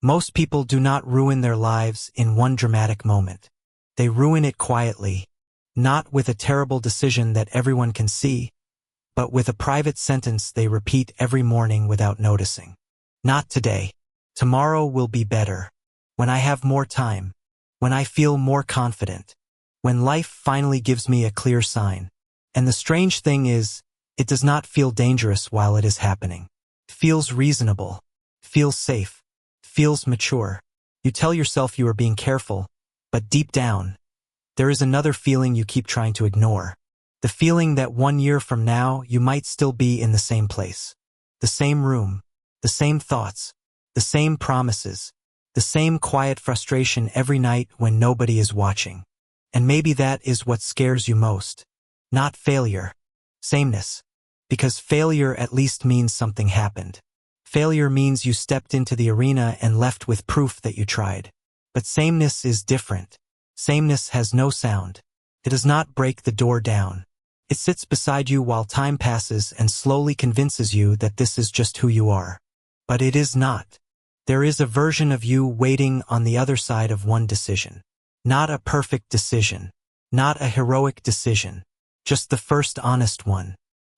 Most people do not ruin their lives in one dramatic moment. They ruin it quietly, not with a terrible decision that everyone can see, but with a private sentence they repeat every morning without noticing. Not today. Tomorrow will be better. When I have more time. When I feel more confident. When life finally gives me a clear sign. And the strange thing is, it does not feel dangerous while it is happening. It feels reasonable. Feels safe. Feels mature. You tell yourself you are being careful, but deep down, there is another feeling you keep trying to ignore. The feeling that 1 year from now you might still be in the same place. The same room. The same thoughts. The same promises. The same quiet frustration every night when nobody is watching. And maybe that is what scares you most. Not failure. Sameness. Because failure at least means something happened. Failure means you stepped into the arena and left with proof that you tried. But sameness is different. Sameness has no sound. It does not break the door down. It sits beside you while time passes and slowly convinces you that this is just who you are. But it is not. There is a version of you waiting on the other side of one decision. Not a perfect decision. Not a heroic decision. Just the first honest one.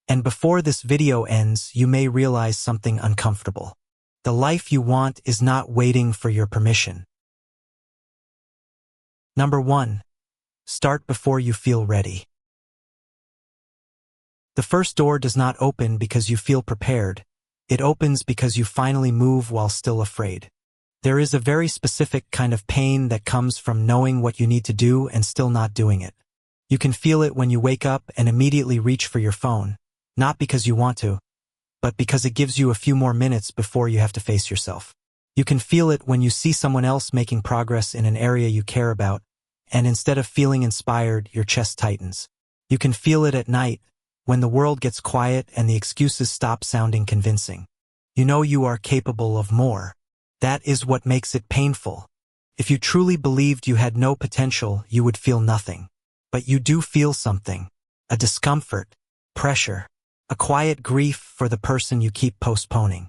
And before this video ends, you may realize something uncomfortable. The life you want is not waiting for your permission. Number 1. Start before you feel ready. The first door does not open because you feel prepared. It opens because you finally move while still afraid. There is a very specific kind of pain that comes from knowing what you need to do and still not doing it. You can feel it when you wake up and immediately reach for your phone. Not because you want to, but because it gives you a few more minutes before you have to face yourself. You can feel it when you see someone else making progress in an area you care about, and instead of feeling inspired, your chest tightens. You can feel it at night, when the world gets quiet and the excuses stop sounding convincing. You know you are capable of more. That is what makes it painful. If you truly believed you had no potential, you would feel nothing. But you do feel something. A discomfort, pressure. A quiet grief for the person you keep postponing.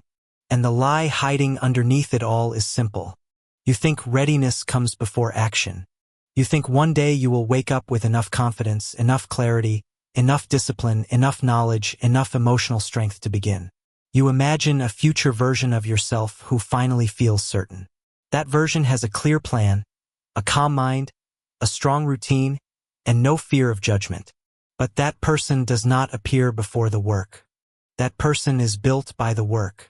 And the lie hiding underneath it all is simple. You think readiness comes before action. You think one day you will wake up with enough confidence, enough clarity, enough discipline, enough knowledge, enough emotional strength to begin. You imagine a future version of yourself who finally feels certain. That version has a clear plan, a calm mind, a strong routine, and no fear of judgment. But that person does not appear before the work. That person is built by the work.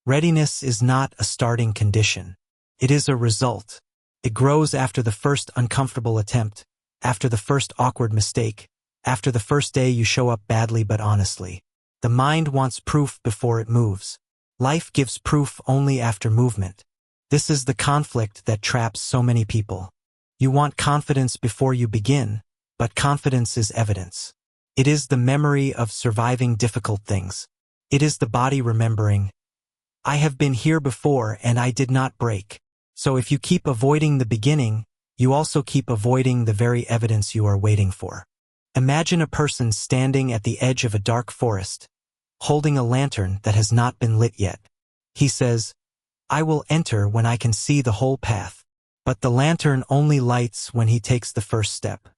Readiness is not a starting condition. It is a result. It grows after the first uncomfortable attempt, after the first awkward mistake, after the first day you show up badly but honestly. The mind wants proof before it moves. Life gives proof only after movement. This is the conflict that traps so many people. You want confidence before you begin, but confidence is evidence. It is the memory of surviving difficult things. It is the body remembering, I have been here before and I did not break. So if you keep avoiding the beginning, you also keep avoiding the very evidence you are waiting for. Imagine a person standing at the edge of a dark forest, holding a lantern that has not been lit yet. He says, I will enter when I can see the whole path. But the lantern only lights when he takes the first step.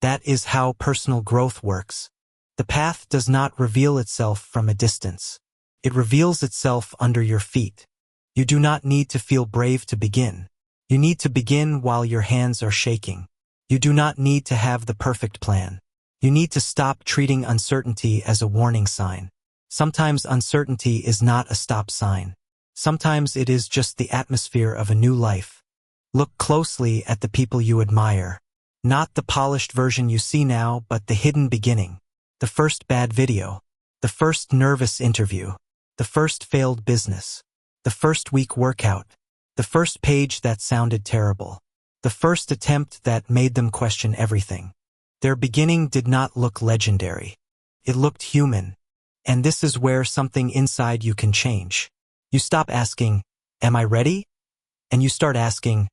That is how personal growth works. The path does not reveal itself from a distance. It reveals itself under your feet. You do not need to feel brave to begin. You need to begin while your hands are shaking. You do not need to have the perfect plan. You need to stop treating uncertainty as a warning sign. Sometimes uncertainty is not a stop sign. Sometimes it is just the atmosphere of a new life. Look closely at the people you admire. Not the polished version you see now, but the hidden beginning. The first bad video. The first nervous interview. The first failed business. The first weak workout. The first page that sounded terrible. The first attempt that made them question everything. Their beginning did not look legendary. It looked human. And this is where something inside you can change. You stop asking, am I ready? And you start asking,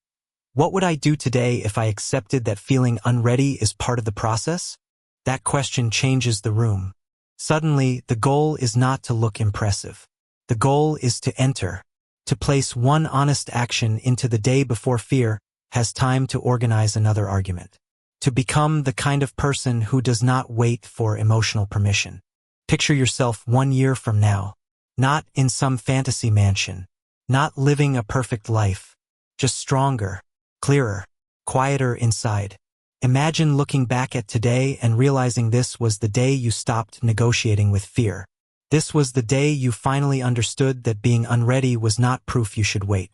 what would I do today if I accepted that feeling unready is part of the process? That question changes the room. Suddenly, the goal is not to look impressive. The goal is to enter. To place one honest action into the day before fear has time to organize another argument. To become the kind of person who does not wait for emotional permission. Picture yourself 1 year from now, not in some fantasy mansion, not living a perfect life, just stronger, clearer, quieter inside. Imagine looking back at today and realizing this was the day you stopped negotiating with fear. This was the day you finally understood that being unready was not proof you should wait.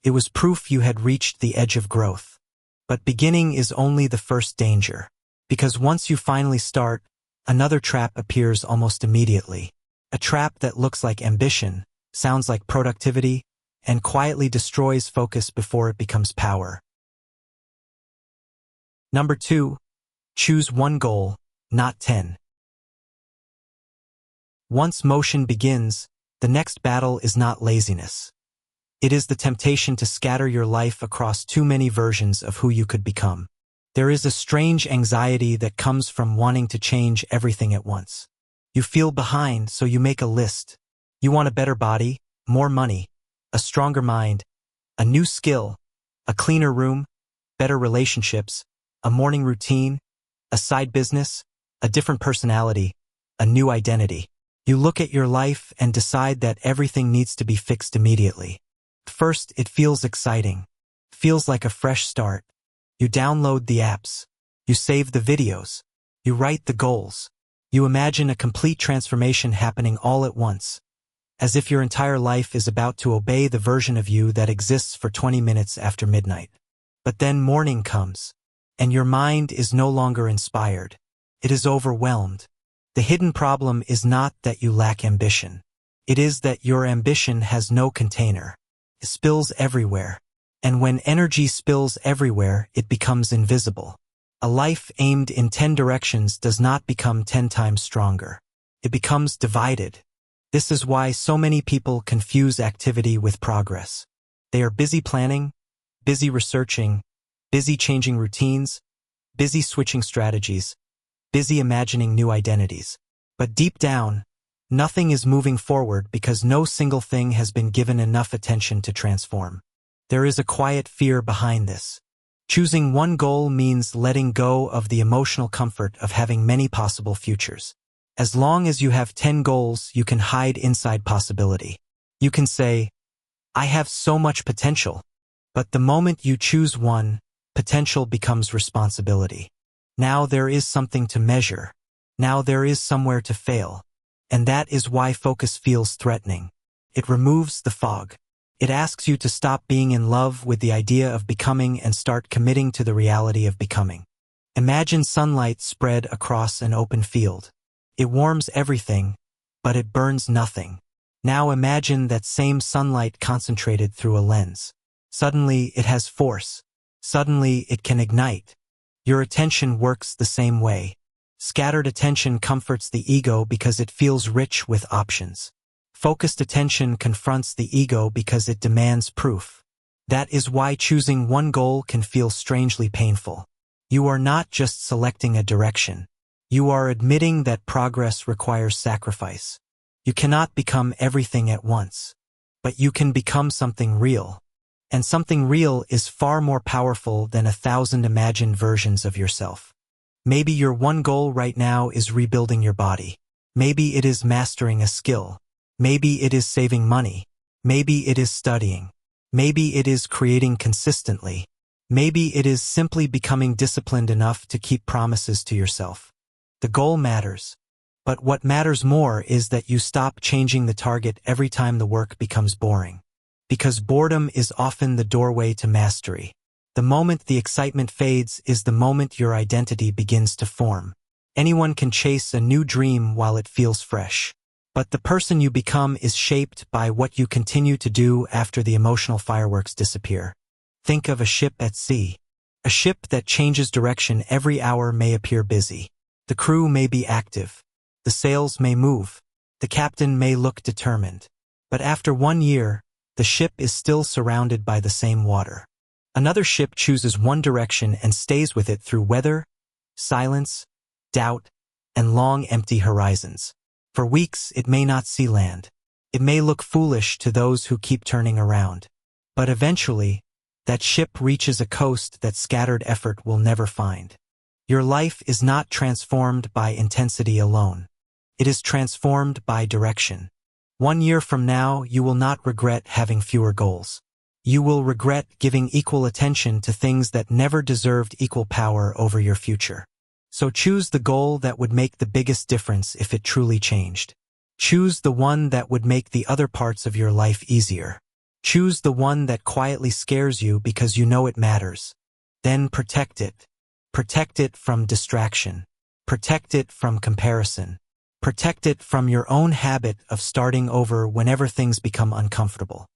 It was proof you had reached the edge of growth. But beginning is only the first danger, because once you finally start, another trap appears almost immediately. A trap that looks like ambition, sounds like productivity, and quietly destroys focus before it becomes power. Number 2, choose one goal, not 10. Once motion begins, the next battle is not laziness. It is the temptation to scatter your life across too many versions of who you could become. There is a strange anxiety that comes from wanting to change everything at once. You feel behind, so you make a list. You want a better body, more money, a stronger mind, a new skill, a cleaner room, better relationships, a morning routine, a side business, a different personality, a new identity. You look at your life and decide that everything needs to be fixed immediately. First, it feels exciting. Feels like a fresh start. You download the apps. You save the videos. You write the goals. You imagine a complete transformation happening all at once, as if your entire life is about to obey the version of you that exists for 20 minutes after midnight. But then morning comes, and your mind is no longer inspired. It is overwhelmed. The hidden problem is not that you lack ambition. It is that your ambition has no container. It spills everywhere. And when energy spills everywhere, it becomes invisible. A life aimed in 10 directions does not become 10 times stronger. It becomes divided. This is why so many people confuse activity with progress. They are busy planning, busy researching, busy changing routines, busy switching strategies, busy imagining new identities. But deep down, nothing is moving forward because no single thing has been given enough attention to transform. There is a quiet fear behind this. Choosing one goal means letting go of the emotional comfort of having many possible futures. As long as you have 10 goals, you can hide inside possibility. You can say, I have so much potential. But the moment you choose one, potential becomes responsibility. Now there is something to measure. Now there is somewhere to fail. And that is why focus feels threatening. It removes the fog. It asks you to stop being in love with the idea of becoming and start committing to the reality of becoming. Imagine sunlight spread across an open field. It warms everything, but it burns nothing. Now imagine that same sunlight concentrated through a lens. Suddenly it has force. Suddenly it can ignite. Your attention works the same way. Scattered attention comforts the ego because it feels rich with options. Focused attention confronts the ego because it demands proof. That is why choosing one goal can feel strangely painful. You are not just selecting a direction. You are admitting that progress requires sacrifice. You cannot become everything at once. But you can become something real. And something real is far more powerful than 1,000 imagined versions of yourself. Maybe your one goal right now is rebuilding your body. Maybe it is mastering a skill. Maybe it is saving money. Maybe it is studying. Maybe it is creating consistently. Maybe it is simply becoming disciplined enough to keep promises to yourself. The goal matters. But what matters more is that you stop changing the target every time the work becomes boring. Because boredom is often the doorway to mastery. The moment the excitement fades is the moment your identity begins to form. Anyone can chase a new dream while it feels fresh. But the person you become is shaped by what you continue to do after the emotional fireworks disappear. Think of a ship at sea. A ship that changes direction every hour may appear busy. The crew may be active. The sails may move. The captain may look determined. But after 1 year, the ship is still surrounded by the same water. Another ship chooses one direction and stays with it through weather, silence, doubt, and long empty horizons. For weeks, it may not see land. It may look foolish to those who keep turning around. But eventually, that ship reaches a coast that scattered effort will never find. Your life is not transformed by intensity alone. It is transformed by direction. 1 year from now, you will not regret having fewer goals. You will regret giving equal attention to things that never deserved equal power over your future. So choose the goal that would make the biggest difference if it truly changed. Choose the one that would make the other parts of your life easier. Choose the one that quietly scares you because you know it matters. Then protect it. Protect it from distraction. Protect it from comparison. Protect it from your own habit of starting over whenever things become uncomfortable.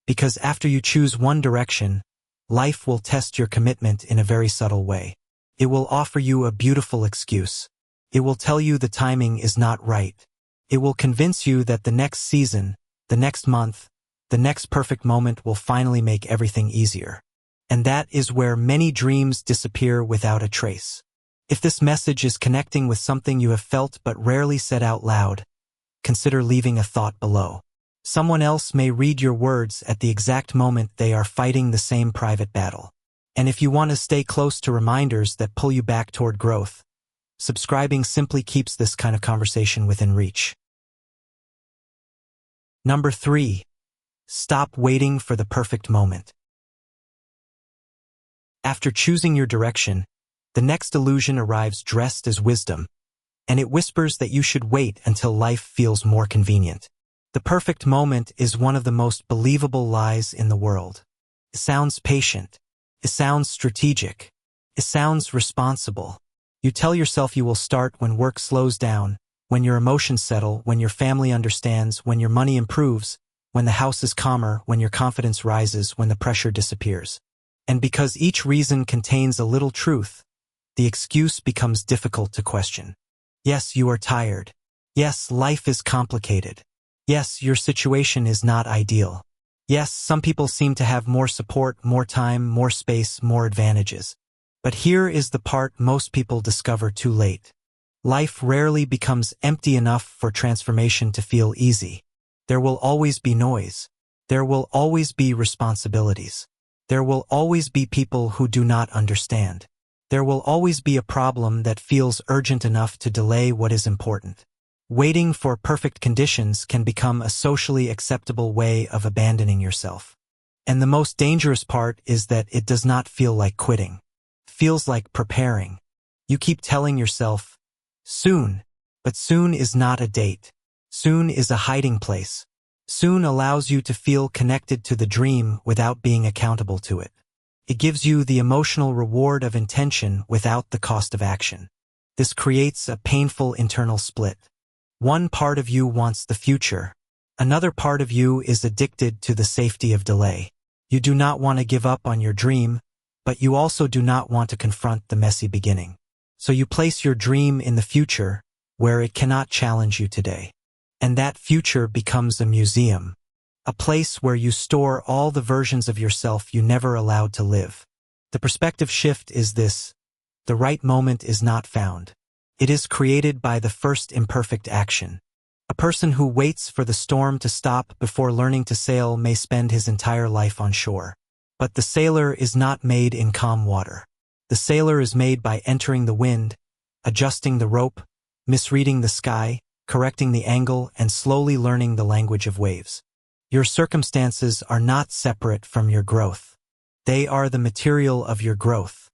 Because after you choose one direction, life will test your commitment in a very subtle way. It will offer you a beautiful excuse. It will tell you the timing is not right. It will convince you that the next season, the next month, the next perfect moment will finally make everything easier. And that is where many dreams disappear without a trace. If this message is connecting with something you have felt but rarely said out loud, consider leaving a thought below. Someone else may read your words at the exact moment they are fighting the same private battle. And if you want to stay close to reminders that pull you back toward growth, subscribing simply keeps this kind of conversation within reach. Number 3. Stop waiting for the perfect moment. After choosing your direction, the next illusion arrives dressed as wisdom, and it whispers that you should wait until life feels more convenient. The perfect moment is one of the most believable lies in the world. It sounds patient. It sounds strategic. It sounds responsible. You tell yourself you will start when work slows down, when your emotions settle, when your family understands, when your money improves, when the house is calmer, when your confidence rises, when the pressure disappears. And because each reason contains a little truth, the excuse becomes difficult to question. Yes, you are tired. Yes, life is complicated. Yes, your situation is not ideal. Yes, some people seem to have more support, more time, more space, more advantages. But here is the part most people discover too late. Life rarely becomes empty enough for transformation to feel easy. There will always be noise. There will always be responsibilities. There will always be people who do not understand. There will always be a problem that feels urgent enough to delay what is important. Waiting for perfect conditions can become a socially acceptable way of abandoning yourself. And the most dangerous part is that it does not feel like quitting. It feels like preparing. You keep telling yourself, soon, but soon is not a date. Soon is a hiding place. Soon allows you to feel connected to the dream without being accountable to it. It gives you the emotional reward of intention without the cost of action. This creates a painful internal split. One part of you wants the future. Another part of you is addicted to the safety of delay. You do not want to give up on your dream, but you also do not want to confront the messy beginning. So you place your dream in the future, where it cannot challenge you today. And that future becomes a museum. A place where you store all the versions of yourself you never allowed to live. The perspective shift is this: the right moment is not found. It is created by the first imperfect action. A person who waits for the storm to stop before learning to sail may spend his entire life on shore. But the sailor is not made in calm water. The sailor is made by entering the wind, adjusting the rope, misreading the sky, correcting the angle, and slowly learning the language of waves. Your circumstances are not separate from your growth. They are the material of your growth.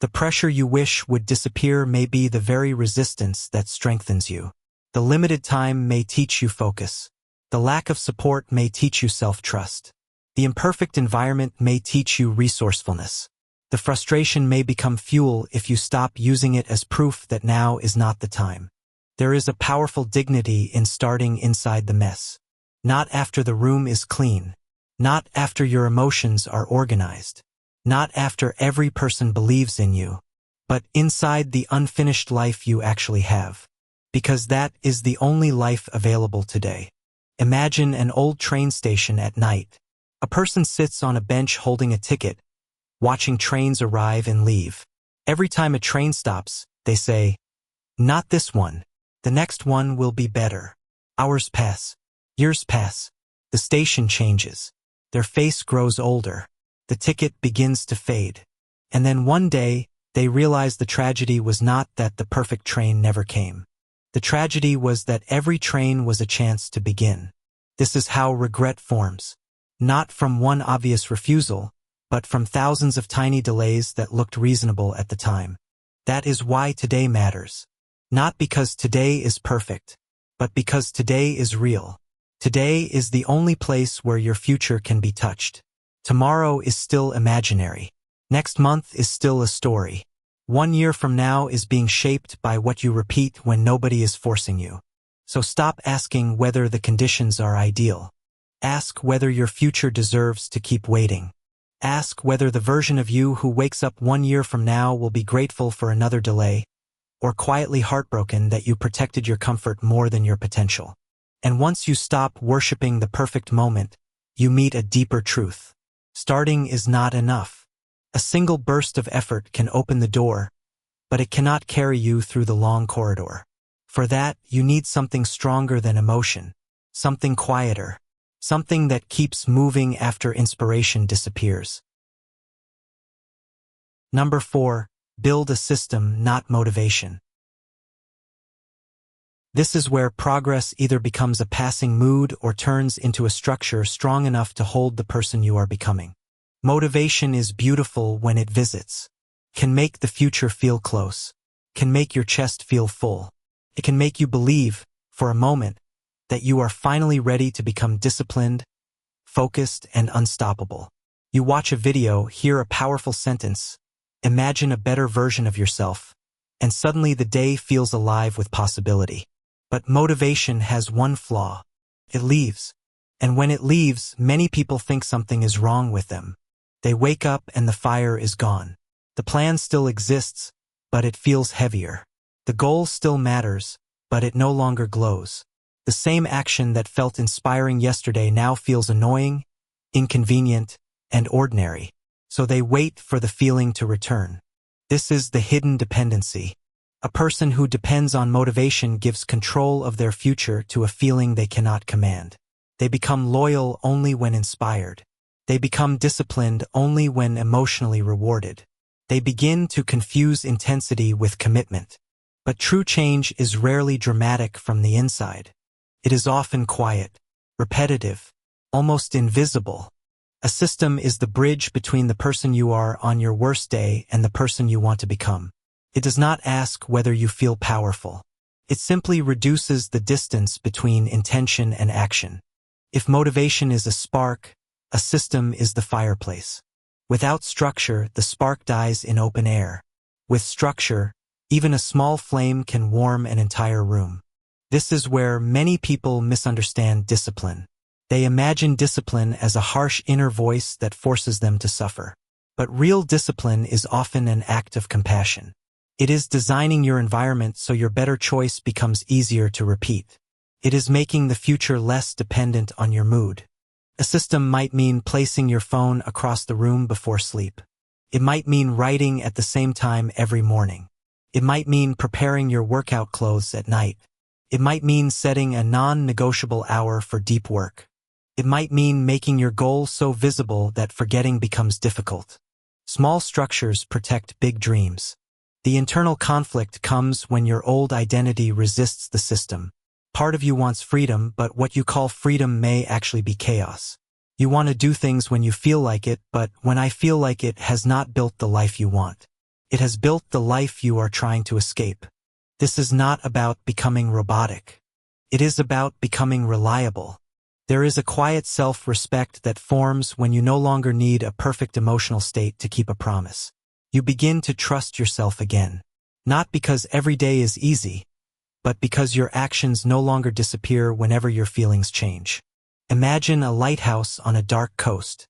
The pressure you wish would disappear may be the very resistance that strengthens you. The limited time may teach you focus. The lack of support may teach you self-trust. The imperfect environment may teach you resourcefulness. The frustration may become fuel if you stop using it as proof that now is not the time. There is a powerful dignity in starting inside the mess. Not after the room is clean. Not after your emotions are organized. Not after every person believes in you. But inside the unfinished life you actually have. Because that is the only life available today. Imagine an old train station at night. A person sits on a bench holding a ticket, watching trains arrive and leave. Every time a train stops, they say, "Not this one. The next one will be better." Hours pass. Years pass. The station changes. Their face grows older. The ticket begins to fade. And then one day, they realize the tragedy was not that the perfect train never came. The tragedy was that every train was a chance to begin. This is how regret forms. Not from one obvious refusal, but from thousands of tiny delays that looked reasonable at the time. That is why today matters. Not because today is perfect, but because today is real. Today is the only place where your future can be touched. Tomorrow is still imaginary. Next month is still a story. 1 year from now is being shaped by what you repeat when nobody is forcing you. So stop asking whether the conditions are ideal. Ask whether your future deserves to keep waiting. Ask whether the version of you who wakes up 1 year from now will be grateful for another delay, or quietly heartbroken that you protected your comfort more than your potential. And once you stop worshiping the perfect moment, you meet a deeper truth. Starting is not enough. A single burst of effort can open the door, but it cannot carry you through the long corridor. For that, you need something stronger than emotion, something quieter, something that keeps moving after inspiration disappears. Number 4, build a system, not motivation. This is where progress either becomes a passing mood or turns into a structure strong enough to hold the person you are becoming. Motivation is beautiful when it visits. Can make the future feel close. Can make your chest feel full. It can make you believe, for a moment, that you are finally ready to become disciplined, focused, and unstoppable. You watch a video, hear a powerful sentence, imagine a better version of yourself, and suddenly the day feels alive with possibility. But motivation has one flaw. It leaves. And when it leaves, many people think something is wrong with them. They wake up and the fire is gone. The plan still exists, but it feels heavier. The goal still matters, but it no longer glows. The same action that felt inspiring yesterday now feels annoying, inconvenient, and ordinary. So they wait for the feeling to return. This is the hidden dependency. A person who depends on motivation gives control of their future to a feeling they cannot command. They become loyal only when inspired. They become disciplined only when emotionally rewarded. They begin to confuse intensity with commitment. But true change is rarely dramatic from the inside. It is often quiet, repetitive, almost invisible. A system is the bridge between the person you are on your worst day and the person you want to become. It does not ask whether you feel powerful. It simply reduces the distance between intention and action. If motivation is a spark, a system is the fireplace. Without structure, the spark dies in open air. With structure, even a small flame can warm an entire room. This is where many people misunderstand discipline. They imagine discipline as a harsh inner voice that forces them to suffer. But real discipline is often an act of compassion. It is designing your environment so your better choice becomes easier to repeat. It is making the future less dependent on your mood. A system might mean placing your phone across the room before sleep. It might mean writing at the same time every morning. It might mean preparing your workout clothes at night. It might mean setting a non-negotiable hour for deep work. It might mean making your goal so visible that forgetting becomes difficult. Small structures protect big dreams. The internal conflict comes when your old identity resists the system. Part of you wants freedom, but what you call freedom may actually be chaos. You want to do things when you feel like it, but when I feel like it has not built the life you want. It has built the life you are trying to escape. This is not about becoming robotic. It is about becoming reliable. There is a quiet self-respect that forms when you no longer need a perfect emotional state to keep a promise. You begin to trust yourself again. Not because every day is easy, but because your actions no longer disappear whenever your feelings change. Imagine a lighthouse on a dark coast.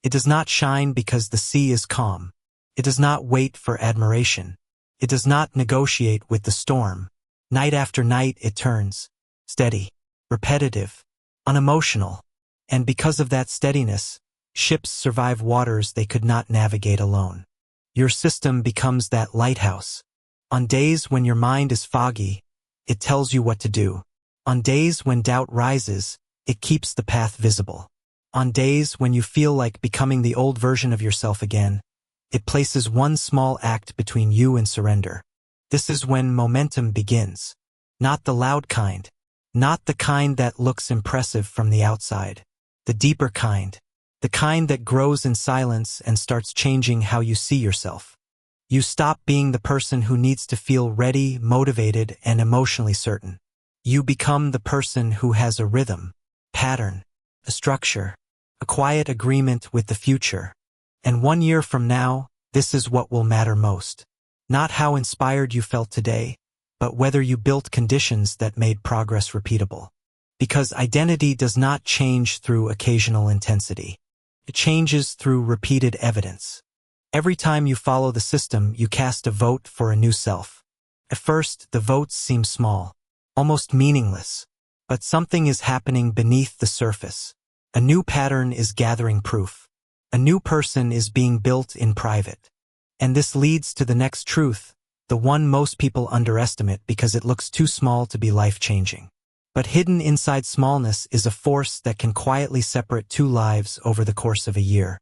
It does not shine because the sea is calm. It does not wait for admiration. It does not negotiate with the storm. Night after night it turns, steady, repetitive, unemotional. And because of that steadiness, ships survive waters they could not navigate alone. Your system becomes that lighthouse. On days when your mind is foggy, it tells you what to do. On days when doubt rises, It keeps the path visible. On days when you feel like becoming the old version of yourself again, it places one small act between you and surrender. This is when momentum begins. Not the loud kind. Not the kind that looks impressive from the outside. The deeper kind. The kind that grows in silence and starts changing how you see yourself. You stop being the person who needs to feel ready, motivated, and emotionally certain. You become the person who has a rhythm, pattern, a structure, a quiet agreement with the future. And 1 year from now, this is what will matter most. Not how inspired you felt today, but whether you built conditions that made progress repeatable. Because identity does not change through occasional intensity. It changes through repeated evidence. Every time you follow the system, you cast a vote for a new self. At first, the votes seem small, almost meaningless. But something is happening beneath the surface. A new pattern is gathering proof. A new person is being built in private. And this leads to the next truth, the one most people underestimate because it looks too small to be life-changing. But hidden inside smallness is a force that can quietly separate two lives over the course of a year.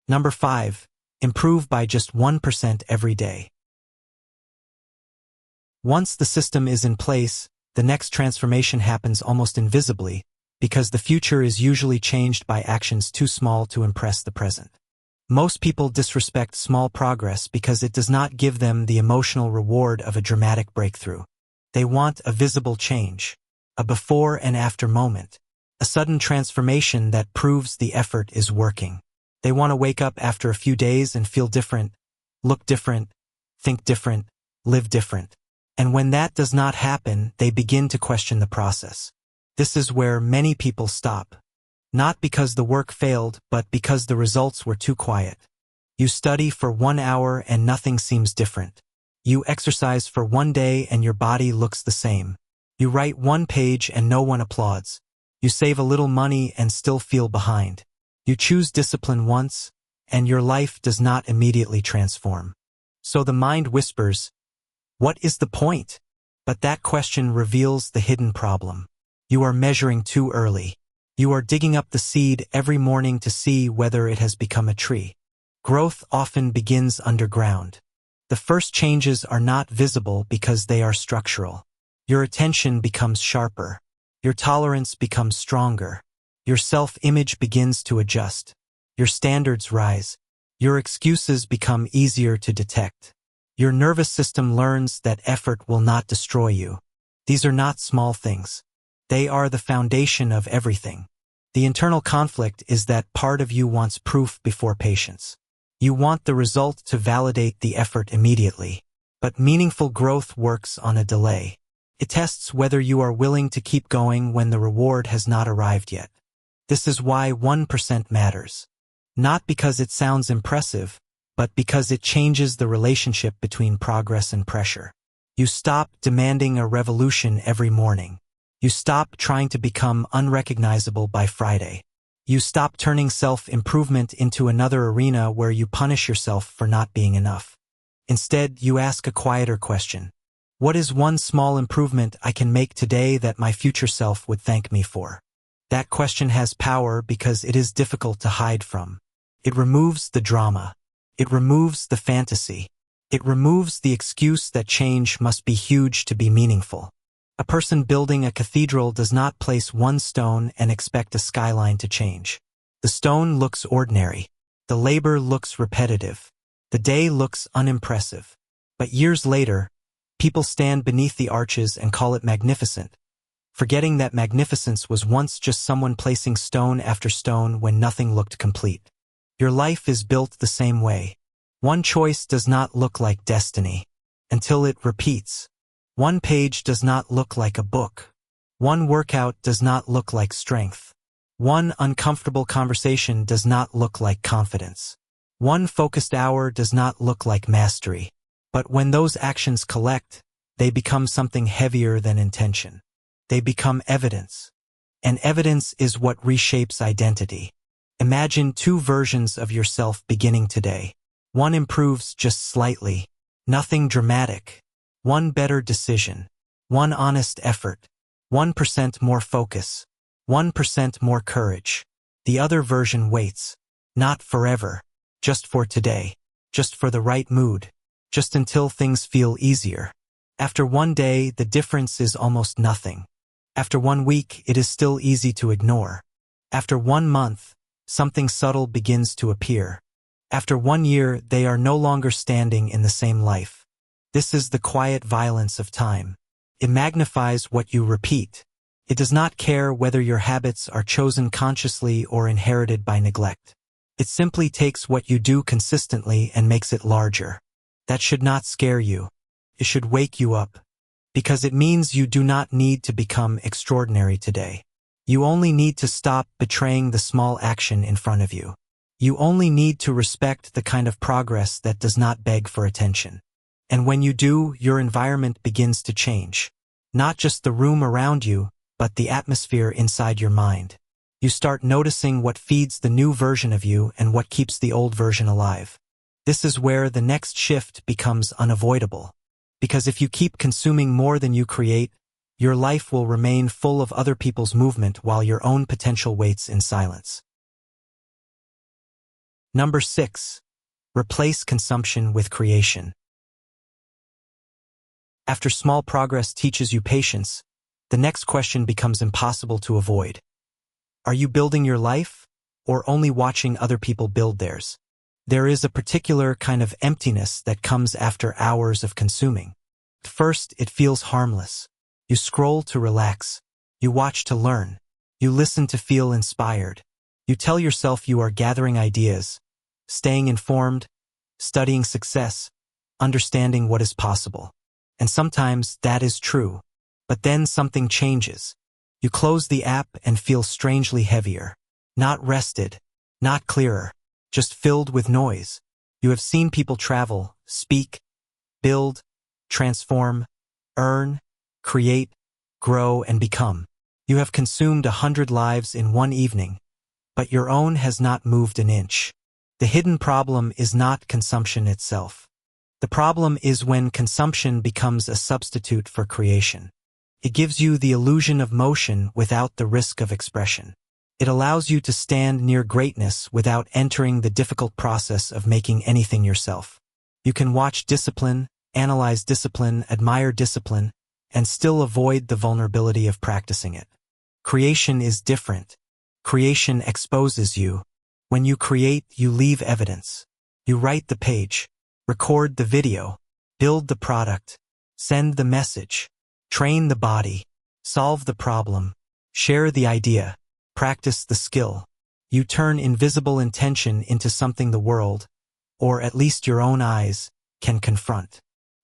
Number 5. Improve by just 1% every day. Once the system is in place, the next transformation happens almost invisibly, because the future is usually changed by actions too small to impress the present. Most people disrespect small progress because it does not give them the emotional reward of a dramatic breakthrough. They want a visible change, a before and after moment, a sudden transformation that proves the effort is working. They want to wake up after a few days and feel different, look different, think different, live different. And when that does not happen, they begin to question the process. This is where many people stop. Not because the work failed, but because the results were too quiet. You study for 1 hour and nothing seems different. You exercise for 1 day and your body looks the same. You write 1 page and no one applauds. You save a little money and still feel behind. You choose discipline once, and your life does not immediately transform. So the mind whispers, "What is the point?" But that question reveals the hidden problem. You are measuring too early. You are digging up the seed every morning to see whether it has become a tree. Growth often begins underground. The first changes are not visible because they are structural. Your attention becomes sharper. Your tolerance becomes stronger. Your self-image begins to adjust. Your standards rise. Your excuses become easier to detect. Your nervous system learns that effort will not destroy you. These are not small things. They are the foundation of everything. The internal conflict is that part of you wants proof before patience. You want the result to validate the effort immediately. But meaningful growth works on a delay. It tests whether you are willing to keep going when the reward has not arrived yet. This is why 1% matters. Not because it sounds impressive, but because it changes the relationship between progress and pressure. You stop demanding a revolution every morning. You stop trying to become unrecognizable by Friday. You stop turning self-improvement into another arena where you punish yourself for not being enough. Instead, you ask a quieter question. What is one small improvement I can make today that my future self would thank me for? That question has power because it is difficult to hide from. It removes the drama. It removes the fantasy. It removes the excuse that change must be huge to be meaningful. A person building a cathedral does not place 1 stone and expect a skyline to change. The stone looks ordinary. The labor looks repetitive. The day looks unimpressive. But years later, people stand beneath the arches and call it magnificent, forgetting that magnificence was once just someone placing stone after stone when nothing looked complete. Your life is built the same way. One choice does not look like destiny until it repeats. 1 page does not look like a book. 1 workout does not look like strength. 1 uncomfortable conversation does not look like confidence. 1 focused hour does not look like mastery. But when those actions collect, they become something heavier than intention. They become evidence. And evidence is what reshapes identity. Imagine 2 versions of yourself beginning today. 1 improves just slightly. Nothing dramatic. 1 better decision. 1 honest effort. 1% more focus. 1% more courage. The other version waits. Not forever. Just for today. Just for the right mood. Just until things feel easier. After one day, the difference is almost nothing. After 1 week, it is still easy to ignore. After 1 month, something subtle begins to appear. After 1 year, they are no longer standing in the same life. This is the quiet violence of time. It magnifies what you repeat. It does not care whether your habits are chosen consciously or inherited by neglect. It simply takes what you do consistently and makes it larger. That should not scare you. It should wake you up. Because it means you do not need to become extraordinary today. You only need to stop betraying the small action in front of you. You only need to respect the kind of progress that does not beg for attention. And when you do, your environment begins to change. Not just the room around you, but the atmosphere inside your mind. You start noticing what feeds the new version of you and what keeps the old version alive. This is where the next shift becomes unavoidable. Because if you keep consuming more than you create, your life will remain full of other people's movement while your own potential waits in silence. Number 6. Replace consumption with creation. After small progress teaches you patience, the next question becomes impossible to avoid. Are you building your life, or only watching other people build theirs? There is a particular kind of emptiness that comes after hours of consuming. At first, it feels harmless. You scroll to relax. You watch to learn. You listen to feel inspired. You tell yourself you are gathering ideas, staying informed, studying success, understanding what is possible. And sometimes that is true. But then something changes. You close the app and feel strangely heavier. Not rested, not clearer, just filled with noise. You have seen people travel, speak, build, transform, earn, create, grow, and become. You have consumed 100 lives in one evening, but your own has not moved an inch. The hidden problem is not consumption itself. The problem is when consumption becomes a substitute for creation. It gives you the illusion of motion without the risk of expression. It allows you to stand near greatness without entering the difficult process of making anything yourself. You can watch discipline, analyze discipline, admire discipline, and still avoid the vulnerability of practicing it. Creation is different. Creation exposes you. When you create, you leave evidence. You write the page, record the video, build the product, send the message, train the body, solve the problem, share the idea, practice the skill. You turn invisible intention into something the world, or at least your own eyes, can confront.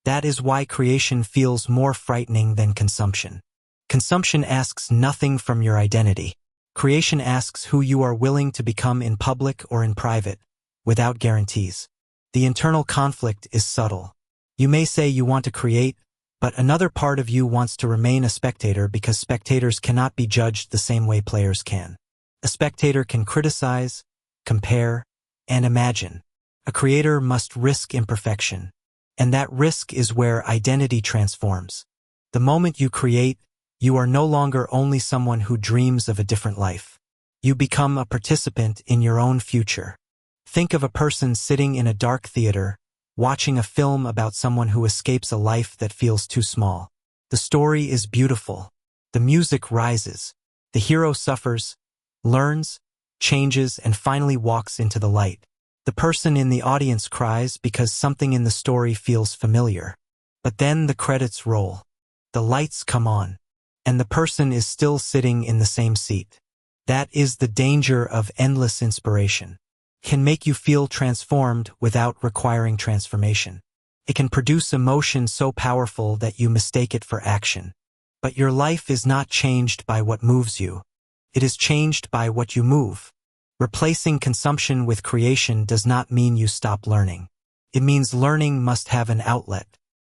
That is why creation feels more frightening than consumption. Consumption asks nothing from your identity. Creation asks who you are willing to become in public or in private, without guarantees. The internal conflict is subtle. You may say you want to create, but another part of you wants to remain a spectator because spectators cannot be judged the same way players can. A spectator can criticize, compare, and imagine. A creator must risk imperfection. And that risk is where identity transforms. The moment you create, you are no longer only someone who dreams of a different life. You become a participant in your own future. Think of a person sitting in a dark theater, watching a film about someone who escapes a life that feels too small. The story is beautiful. The music rises. The hero suffers, learns, changes, and finally walks into the light. The person in the audience cries because something in the story feels familiar. But then the credits roll. The lights come on. And the person is still sitting in the same seat. That is the danger of endless inspiration. It can make you feel transformed without requiring transformation. It can produce emotion so powerful that you mistake it for action. But your life is not changed by what moves you. It is changed by what you move. Replacing consumption with creation does not mean you stop learning. It means learning must have an outlet.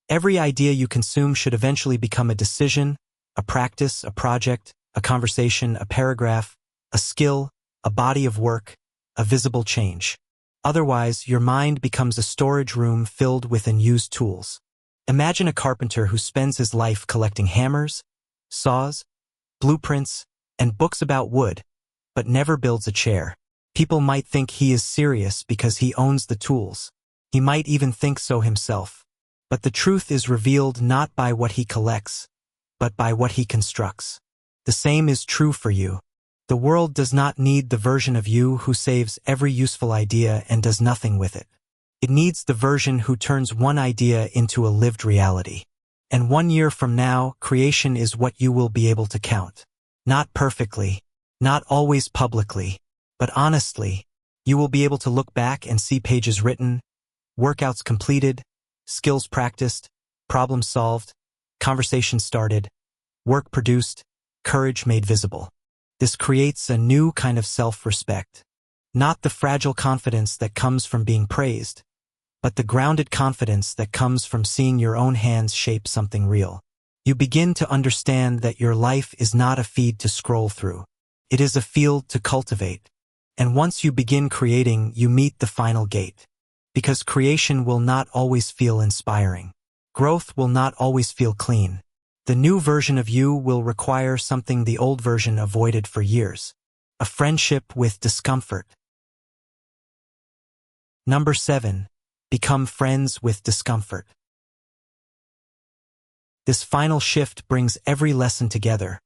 Every idea you consume should eventually become a decision, a practice, a project, a conversation, a paragraph, a skill, a body of work, a visible change. Otherwise, your mind becomes a storage room filled with unused tools. Imagine a carpenter who spends his life collecting hammers, saws, blueprints, and books about wood, but never builds a chair. People might think he is serious because he owns the tools. He might even think so himself. But the truth is revealed not by what he collects, but by what he constructs. The same is true for you. The world does not need the version of you who saves every useful idea and does nothing with it. It needs the version who turns one idea into a lived reality. And 1 year from now, creation is what you will be able to count. Not perfectly, not always publicly, but honestly. You will be able to look back and see pages written, workouts completed, skills practiced, problems solved, conversations started, work produced, courage made visible. This creates a new kind of self-respect. Not the fragile confidence that comes from being praised, but the grounded confidence that comes from seeing your own hands shape something real. You begin to understand that your life is not a feed to scroll through. It is a field to cultivate. And once you begin creating, you meet the final gate. Because creation will not always feel inspiring. Growth will not always feel clean. The new version of you will require something the old version avoided for years. A friendship with discomfort. Number 7. Become friends with discomfort. This final shift brings every lesson together,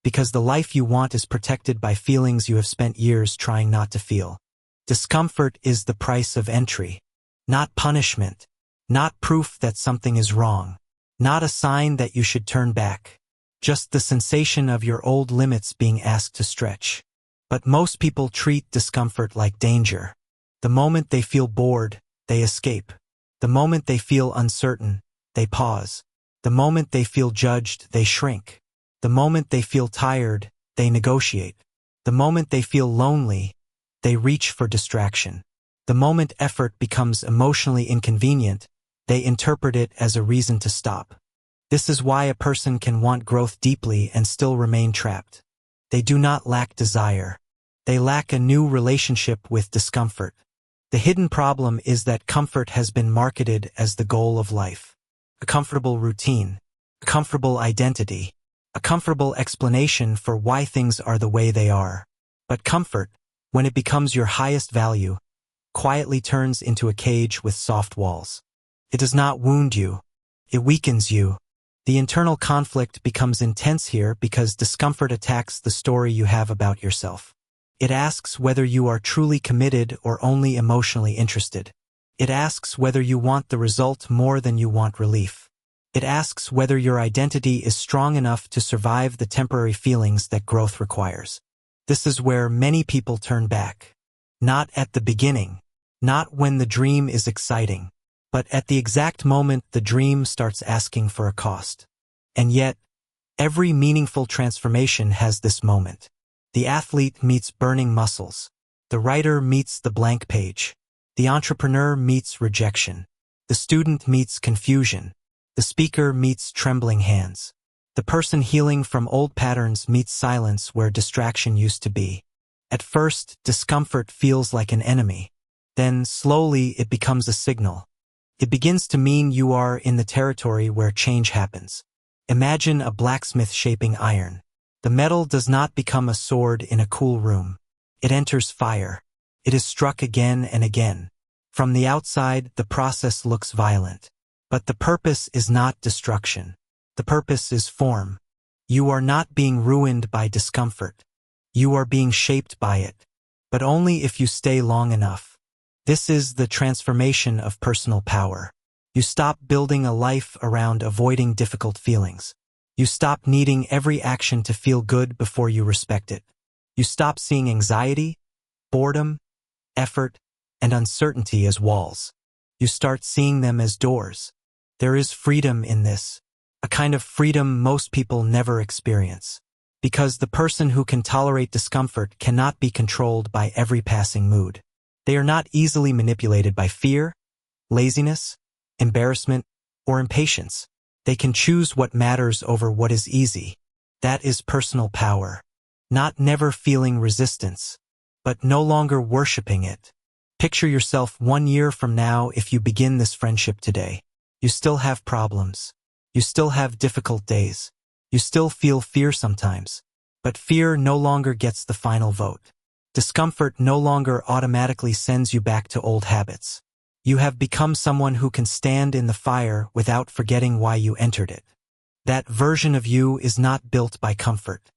because the life you want is protected by feelings you have spent years trying not to feel. Discomfort is the price of entry. Not punishment, not proof that something is wrong, not a sign that you should turn back, just the sensation of your old limits being asked to stretch. But most people treat discomfort like danger. The moment they feel bored, they escape. The moment they feel uncertain, they pause. The moment they feel judged, they shrink. The moment they feel tired, they negotiate. The moment they feel lonely, they reach for distraction. The moment effort becomes emotionally inconvenient, they interpret it as a reason to stop. This is why a person can want growth deeply and still remain trapped. They do not lack desire. They lack a new relationship with discomfort. The hidden problem is that comfort has been marketed as the goal of life. A comfortable routine, a comfortable identity, a comfortable explanation for why things are the way they are. But comfort, when it becomes your highest value, quietly turns into a cage with soft walls. It does not wound you. It weakens you. The internal conflict becomes intense here because discomfort attacks the story you have about yourself. It asks whether you are truly committed or only emotionally interested. It asks whether you want the result more than you want relief. It asks whether your identity is strong enough to survive the temporary feelings that growth requires. This is where many people turn back. Not at the beginning, not when the dream is exciting, but at the exact moment the dream starts asking for a cost. And yet, every meaningful transformation has this moment. The athlete meets burning muscles. The writer meets the blank page. The entrepreneur meets rejection. The student meets confusion. The speaker meets trembling hands. The person healing from old patterns meets silence where distraction used to be. At first, discomfort feels like an enemy. Then, slowly, it becomes a signal. It begins to mean you are in the territory where change happens. Imagine a blacksmith shaping iron. The metal does not become a sword in a cool room. It enters fire. It is struck again and again. From the outside, the process looks violent. But the purpose is not destruction. The purpose is form. You are not being ruined by discomfort. You are being shaped by it. But only if you stay long enough. This is the transformation of personal power. You stop building a life around avoiding difficult feelings. You stop needing every action to feel good before you respect it. You stop seeing anxiety, boredom, effort, and uncertainty as walls. You start seeing them as doors. There is freedom in this, a kind of freedom most people never experience. Because the person who can tolerate discomfort cannot be controlled by every passing mood. They are not easily manipulated by fear, laziness, embarrassment, or impatience. They can choose what matters over what is easy. That is personal power. Not never feeling resistance, but no longer worshiping it. Picture yourself 1 year from now if you begin this friendship today. You still have problems. You still have difficult days. You still feel fear sometimes. But fear no longer gets the final vote. Discomfort no longer automatically sends you back to old habits. You have become someone who can stand in the fire without forgetting why you entered it. That version of you is not built by comfort.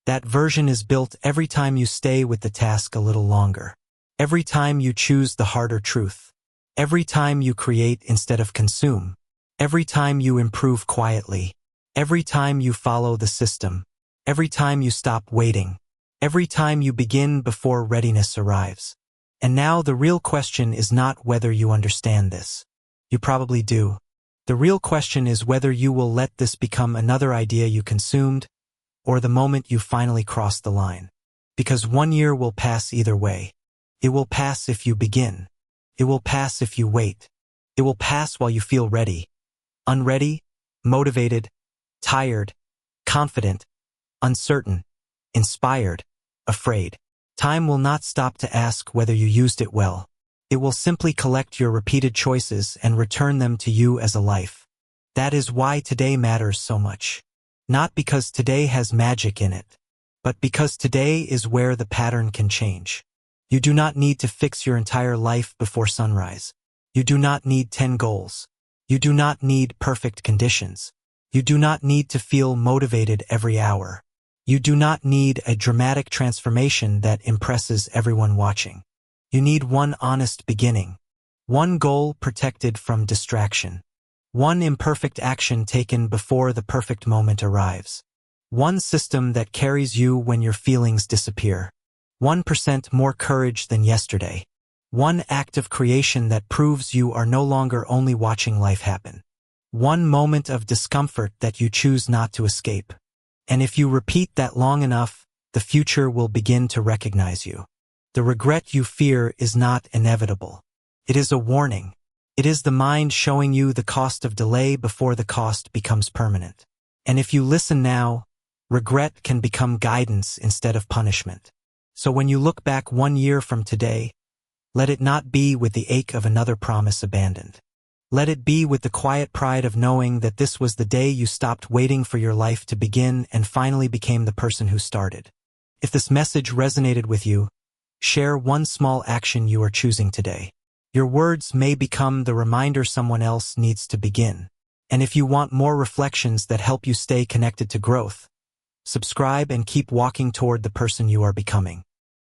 That version is built every time you stay with the task a little longer. Every time you choose the harder truth. Every time you create instead of consume. Every time you improve quietly. Every time you follow the system. Every time you stop waiting. Every time you begin before readiness arrives. And now the real question is not whether you understand this. You probably do. The real question is whether you will let this become another idea you consumed, or the moment you finally cross the line. Because 1 year will pass either way. It will pass if you begin. It will pass if you wait. It will pass while you feel ready. Unready, motivated, tired, confident, uncertain, inspired, afraid. Time will not stop to ask whether you used it well. It will simply collect your repeated choices and return them to you as a life. That is why today matters so much. Not because today has magic in it, but because today is where the pattern can change. You do not need to fix your entire life before sunrise. You do not need 10 goals. You do not need perfect conditions. You do not need to feel motivated every hour. You do not need a dramatic transformation that impresses everyone watching. You need one honest beginning. One goal protected from distraction. One imperfect action taken before the perfect moment arrives. One system that carries you when your feelings disappear. 1% more courage than yesterday. One act of creation that proves you are no longer only watching life happen. One moment of discomfort that you choose not to escape. And if you repeat that long enough, the future will begin to recognize you. The regret you fear is not inevitable. It is a warning. It is the mind showing you the cost of delay before the cost becomes permanent. And if you listen now, regret can become guidance instead of punishment. So when you look back 1 year from today, let it not be with the ache of another promise abandoned. Let it be with the quiet pride of knowing that this was the day you stopped waiting for your life to begin and finally became the person who started. If this message resonated with you, share one small action you are choosing today. Your words may become the reminder someone else needs to begin. And if you want more reflections that help you stay connected to growth, subscribe and keep walking toward the person you are becoming.